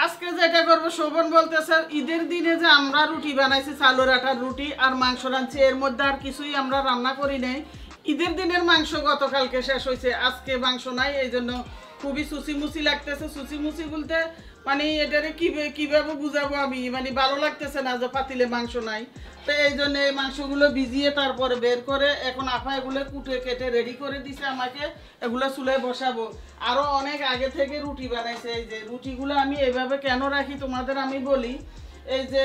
আজকে যেটা করবো শোভন বলতেছে ঈদের দিনে যে আমরা রুটি বানাইছি চালের আটার রুটি আর মাংস রাঁধছি এর মধ্যে আর কিছুই আমরা রান্না করি নাই। ঈদের দিনের মাংস গতকালকে শেষ হয়েছে, আজকে মাংস নাই, এই জন্য খুবই সুসিমুসি লাগতেছে। সুসিমুসি বলতে মানে এটারে কিভাবে বুঝাবো আমি, মানে ভালো লাগতেছে না যে পাতিলে মাংস নাই। তো এই জন্য এই মাংসগুলো ভিজিয়ে তারপরে বের করে এখন আপা এগুলো কুটে কেটে রেডি করে দিছে আমাকে, এগুলো চুলায় বসাবো। আরও অনেক আগে থেকে রুটি বানাইছে। এই যে রুটিগুলো আমি এইভাবে কেন রাখি তোমাদের আমি বলি। এই যে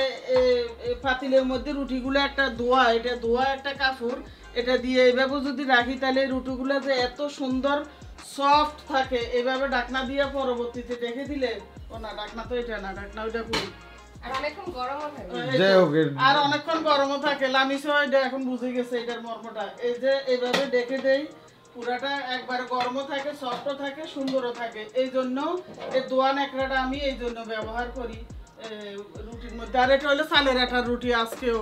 পাতিলের মধ্যে রুটিগুলো একটা ধোয়া, এটা ধোয়া একটা কাপড়, এটা দিয়ে এইভাবে যদি রাখি তাহলে রুটিগুলো যে এত সুন্দর সফট থাকে। এইভাবে ঢাকনা দিয়ে পরবর্তীতে রেখে দিলে, ও না ঢাকনা তো এটা না, ঢাকনা ওইটা পুরো আর অনেকক্ষণ গরমও থাকে। লামিসও এটা এখন বুঝে গেছে এটার মর্মটা। এই যে এইভাবে ডেকে দেই, পুরাটা একবারে গরমও থাকে, সফটও থাকে, সুন্দরও থাকে। এই জন্য এই দোয়ান একড়াটা আমি এই জন্য ব্যবহার করি রুটির মধ্যে। আর এটা হলো চালের আটার রুটি। আজকেও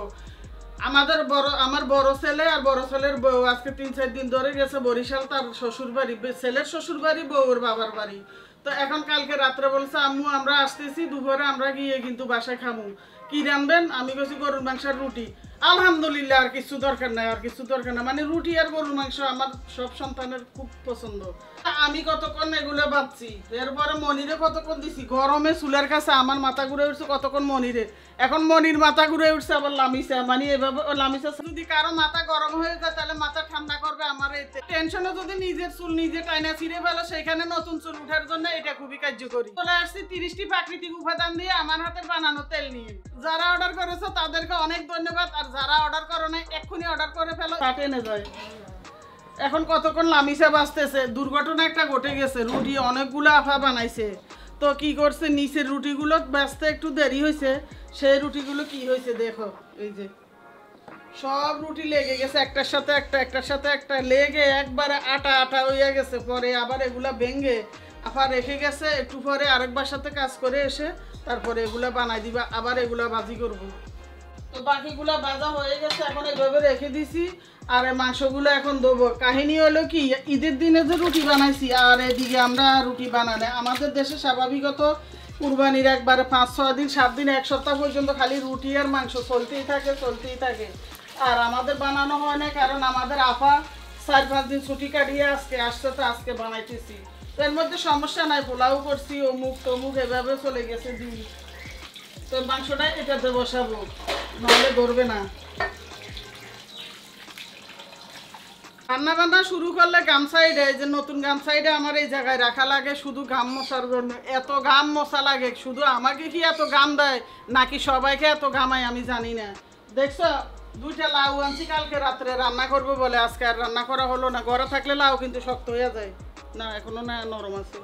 আমার বড় ছেলে আর বড় ছেলের বউ আজকে 3-4 দিন ধরে গেছে বরিশাল, তার শ্বশুর বাড়ি, ছেলের শ্বশুর বাড়ি, বউর বাবার বাড়ি। তো এখন কালকে রাত্রে বলছে আম্মু আমরা আসতেছি, দুপুরে আমরা গিয়ে কিন্তু বাসায় খামু। কি রানবেন? আমি বলছি গরুর মাংসের রুটি। আলহামদুলিল্লাহ, আর কিছু দরকার নাই, আর কিছু দরকার নাই। মানে রুটি আর গরুর মাংস আমার সব সন্তানের খুব পছন্দ। আমি কতক্ষণ এগুলো বাঁচছি, এরপরে মনিরে কতক্ষণ দিছি গরমে চুলের কাছে, আমার মাথা ঘুরে উঠছে কতক্ষণ মনিরে। এখন মনির মাথা ঘুরে উঠছে আবার লামিসা, মানে এভাবে লামিসা যদি কারো মাথা গরম হয়ে যায় তাহলে মাথা ঠান্ডা করবে আমার। এতে টেনশনে যদি নিজের চুল নিজে টাইনা ছিঁড়ে ফেলো, সেখানে নতুন চুল উঠার জন্য এটা খুবই কার্যকরী। চলে আসছি 30টি প্রাকৃতিক উপাদান দিয়ে আমার হাতের বানানো তেল নিয়ে। যারা অর্ডার করেছো তাদেরকে অনেক ধন্যবাদ, আর যারা অর্ডার করো নাই এক্ষুনি অর্ডার করে ফেলো, তাতে এনে যায়। এখন কতক্ষণ লামিসা বাঁচতেছে, দুর্ঘটনা একটা ঘটে গেছে। রুটি অনেকগুলো আফা বানাইছে, তো কি করছে নিচের রুটিগুলো বাঁচতে একটু দেরি হয়েছে। সেই রুটিগুলো কি হয়েছে দেখো, এই যে সব রুটি লেগে গেছে, একটার সাথে একটা, একটার সাথে একটা লেগে একবারে আটা আটা হয়ে গেছে। পরে আবার এগুলা ভেঙে আফা রেখে গেছে, একটু পরে আরেকবার সাথে কাজ করে এসে তারপরে এগুলা বানাই দিবা, আবার এগুলা ভাজি করবো। তো বাকিগুলা ভাজা হয়ে গেছে, এখন এভাবে রেখে দিছি। আর মাংসগুলো এখন দেবো। কাহিনী হলো কি, ঈদের দিনে যে রুটি বানাইছি আর এদিকে আমরা রুটি বানালে আমাদের দেশে স্বাভাবিকত কুরবানির একবারে 5-6 দিন 7 দিন 1 সপ্তাহ পর্যন্ত খালি রুটি আর মাংস চলতেই থাকে। আর আমাদের বানানো হয় না, কারণ আমাদের আফা 4-5 দিন ছুটি কাটিয়ে আজকে আসছে, তো আজকে বানাইতেছি। তো এর মধ্যে সমস্যা নাই, পোলাও করছি, অমুক তমুক এভাবে চলে গেছে দিন। তো মাংসটা এটাতে বসাবো, নাহলে ধরবে না। রান্না বান্না শুরু করলে গামছাইডে, যে নতুন গামছাইডে আমার এই জায়গায় রাখা লাগে শুধু ঘাম মশার জন্য। এত ঘাম মশা লাগে, শুধু আমাকে কি এত ঘাম দেয় নাকি সবাইকে এত ঘামায় আমি জানি না। দেখছো 2টা লাউ আনছি কালকে রাত্রে রান্না করবো বলে, আজকে আর রান্না করা হলো না। ঘরে থাকলে লাউ কিন্তু শক্ত হয়ে যায় না, এখনো না নরম আছে।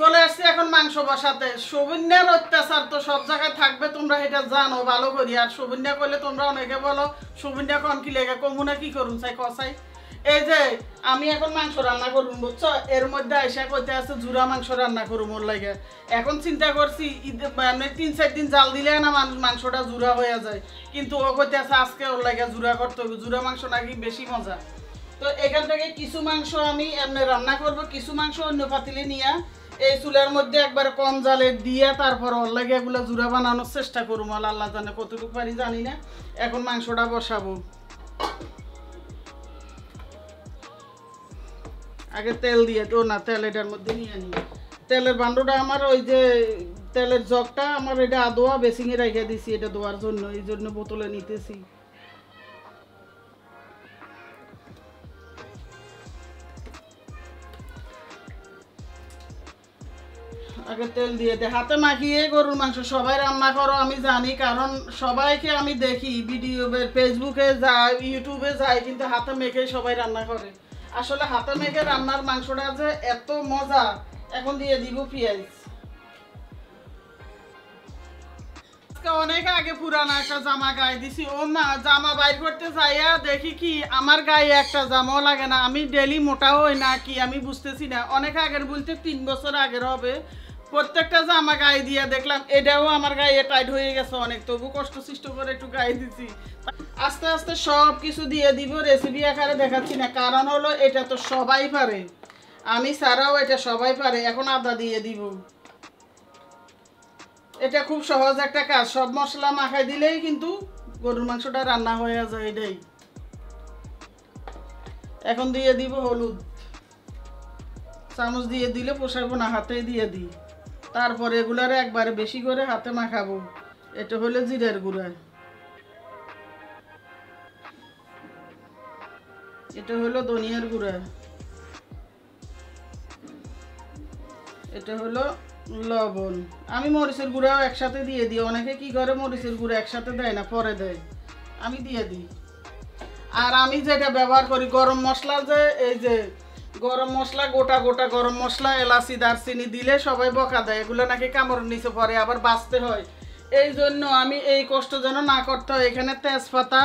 চলে আসছি এখন মাংস বসাতে। সৌভিন্যার অত্যাচার তো সব জায়গায় থাকবে, তোমরা এটা জানো ভালো করি। আর সৌভিন্যা করলে তোমরা অনেকে বলো সৌভিন্যা কন কি লেগে, কমুনা কি করুন চাই কসাই। এই যে আমি এখন মাংস রান্না করবো বুঝছো, এর মধ্যে আইসা কইতে আছে জুরা মাংস রান্না করবো মোর লাগে। এখন চিন্তা করছি মানে 3-4 দিন জাল দিলে না মাংসটা জুরা হয়ে যায়, কিন্তু ও কইতে আছে আজকে ওর লাগে জুরা করতে হবে, জুরা মাংস নাকি বেশি মজা। তো এখান থেকে কিছু মাংস আমি এমনি রান্না করব, কিছু মাংস অন্য পাতিলে নিয়ে এই চুলার মধ্যে একবার কম জালে দিয়ে তারপর ওর লাগে এগুলো জুড়া বানানোর চেষ্টা করবো। আল্লাহ জানে কতটুকু পারি জানি না। এখন মাংসটা বসাবো। আগে তেল দিয়ে, তো না তেল এটার মধ্যে নিয়ে নিই। তেলের বান্ডটা আমার ওই যে তেলের জগটা আমার এটা আদোয়া বেসিংয়ে রেখে দিছি, এটা ধোয়ার জন্য, এই জন্য বোতলে নিতেছি। আগে তেল দিয়ে দে, হাতে মাখিয়ে গরুর মাংস সবাই রান্না করো আমি জানি, কারণ সবাইকে আমি দেখি ভিডিও ফেসবুকে যাই, ইউটিউবে যাই, কিন্তু হাতে মেখে সবাই রান্না করে। আসলে হাতে মেখে রান্নার মাংসটা যে এত মজা। এখন দিয়ে দিব পেঁয়াজ। অনেক আগে পুরানো একটা জামা গায়ে দিছি, ও মা জামা বাইর করতে যাইয়া দেখি কি আমার গায়ে একটা জামাও লাগে না। আমি ডেলি মোটা হই না কি আমি বুঝতেছি না। অনেক আগের বলতে 3 বছর আগের হবে, প্রত্যেকটা জামা গায়ে দিয়ে দেখলাম এটাও আমার গায়ে টাইট হয়ে গেছে অনেক, তবু কষ্ট সৃষ্ট করে একটু গায়ে দিছি। আস্তে আস্তে সব কিছু দিয়ে দিব, রেসিপি আকারে দেখাচ্ছি না, কারণ হলো এটা তো সবাই পারে। আমি ছাড়াও এটা সবাই পারে। এখন আদা দিয়ে দিব। এটা খুব সহজ একটা কাজ, সব মশলা মাখাই দিলেই কিন্তু গরুর মাংসটা রান্না হয়ে যায় এটাই। এখন দিয়ে দিব হলুদ, চামচ দিয়ে দিলে পোষাবো না, হাতে দিয়ে দিই। তারপরে এগুলারে একবারে বেশি করে হাতে মাখাবো। এটা হলো জিরার গুঁড়া, এটা হলো ধনিয়ার গুঁড়া, এটা হলো লবণ। আমি মরিচের গুঁড়াও একসাথে দিয়ে দিই। অনেকে কি করে মরিচের গুঁড়া একসাথে দেয় না, পরে দেয়, আমি দিয়ে দিই। আর আমি যেটা ব্যবহার করি গরম মশলা, যে এই যে গরম মশলা, গোটা গোটা গরম মশলা, এলাচি দারচিনি দিলে সবাই বকা দেয়, এগুলো নাকি কামড়ের নিচে পরে আবার বাঁচতে হয়। এই জন্য আমি এই কষ্ট যেন না করতে হয়, এখানে তেজপাতা,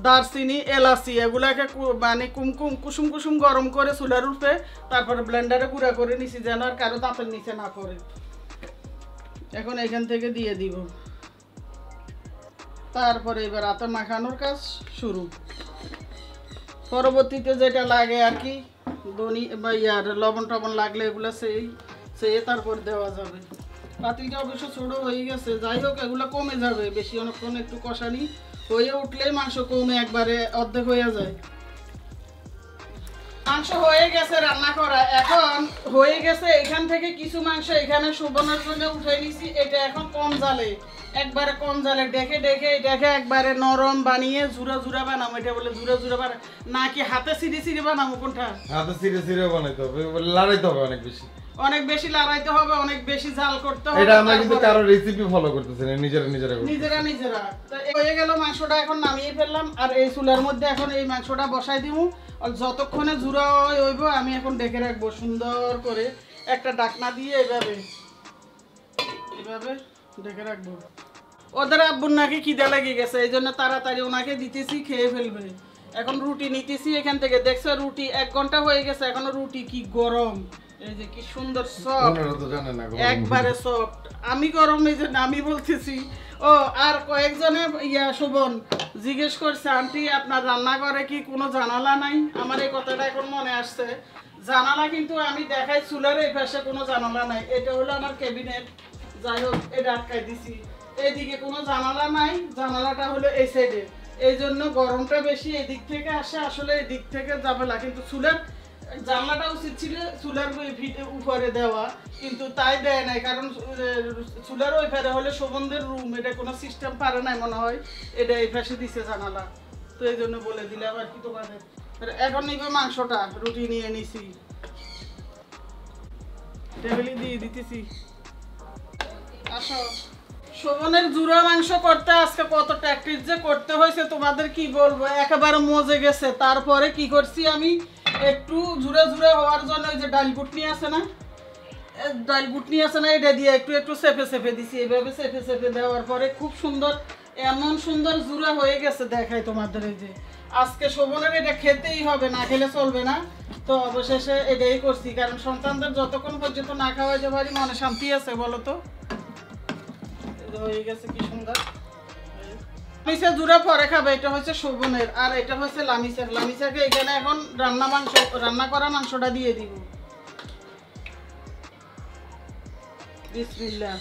দারচিনি, এলাচি এগুলাকে মানে কুসুম কুসুম গরম করে চুলার উপরে, তারপরে ব্লেন্ডারে গুঁড়া করে নিছি যেন আর কারো দাঁতের নিচে না পড়ে। এখন এখান থেকে দিয়ে দিব। তারপরে এবার আটা মাখানোর কাজ শুরু। পরবর্তীতে যেটা লাগে আর কি, ধনি বা ইয়ার লবণ টবণ লাগলে এগুলো সেই তারপর দেওয়া যাবে। পাতিলটা অবশ্য ছোটো হয়ে গেছে, যাই হোক এগুলো কমে যাবে, বেশি অনেকক্ষণ একটু কষানি হয়ে উঠলেই মাংস কমে একবারে অর্ধেক হয়ে যায়। মাংস হয়ে গেছে রান্না করা, এখন হয়ে গেছে। এখান থেকে কিছু মাংস এখানে শোভনের জন্য উঠে নিছি। এটা এখন কম জালে, একবারে কম জালে ডেকে ডেকে এটাকে একবারে নরম বানিয়ে ঝুরা ঝুরা বানাবো। এটা বলে ঝুরা ঝুরা বানা, নাকি হাতে সিঁড়ি সিঁড়ি বানাবো? কোনটা? হাতে সিঁড়ি সিঁড়ি বানাইতে হবে, লড়াইতে হবে অনেক বেশি, অনেক বেশি লড়াইতে হবে, অনেক বেশি জাল করতে হবে। এটা আমরা কিন্তু কারো রেসিপি ফলো করতেছি না, নিজেরা। তো হয়ে গেল মাংসটা, এখন নামিয়ে ফেললাম। আর এই চুলার মধ্যে এখন এই মাংসটা বসাই দিব। আর যতক্ষণে জুড়া হইব আমি এখন ডেকে রাখবো সুন্দর করে একটা ডাকনা দিয়ে, এভাবে এভাবে ডেকে রাখবো। ওদের আব্বুর নাকি খিদে লেগে গেছে, এই জন্য তাড়াতাড়ি ওনাকে দিতেছি, খেয়ে ফেলবে। এখন রুটি নিতেছি এখান থেকে, দেখছো রুটি 1 ঘন্টা হয়ে গেছে, এখনো রুটি কি গরম, এই যে কি সুন্দর সফট, একবারে সফট। আমি গরম এই জন্য আমি বলতেছি। ও আর কয়েকজনে শোভন জিজ্ঞেস করছে, আন্টি আপনার রান্নাঘরে কি কোনো জানালা নাই? আমার এই কথাটা এখন মনে আসছে। জানালা কিন্তু আমি দেখাই, চুলার এই পাশে কোনো জানালা নাই, এটা হলো আমার ক্যাবিনেট। যাই হোক এটা আটকাই দিছি, এইদিকে কোনো জানালা নাই, জানালাটা হলো এই সাইডে। এই জন্য গরমটা বেশি এদিক থেকে আসে, আসলে এই দিক থেকে যাবে না। কিন্তু চুলার জানলাটা উচিত ছিল চুলার উপরে দেওয়া, কিন্তু তাই দেয় নাই, কারণ চুলার ওই পারে হলে শোভনদের রুম, এটা কোনো সিস্টেম পারে নাই মনে হয়, এটা এই পাশে দিছে জানালা। তো এই জন্য বলে দিলাম আর কি তোমাদের। এখন নিবে মাংসটা, রুটি নিয়ে নিছি, টেবিলে দিয়ে দিতেছি। আসো। শোভনের জুড়া মাংস করতে আজকে কত প্র্যাকটিস যে করতে হয়েছে তোমাদের কি বলবো, একেবারে মজে গেছে। তারপরে কি করছি আমি, একটু ঝুড়ে ঝুড়ে হওয়ার জন্য ওই যে ডাল গুটনি আছে না, এটা দিয়ে একটু একটু চেপে চেপে দিছি। এইভাবে চেপে চেপে দেওয়ার পরে খুব সুন্দর, এমন সুন্দর জুড়া হয়ে গেছে, দেখাই তোমাদের। এই যে আজকে শোভনের এটা খেতেই হবে, না খেলে চলবে না। তো অবশেষে এটাই করছি, কারণ সন্তানদের যতক্ষণ পর্যন্ত না খাওয়াইতে পারি মনে শান্তি আছে, বলো তো। হয়ে গেছে কি সুন্দর। লামিসা জুড়া পরে খাবে, এটা হচ্ছে শোভনের, আর এটা হচ্ছে লামিসার। লামিসাকে এখানে এখন রান্না করা মাংসটা দিয়ে দিব। বিসমিল্লাহ।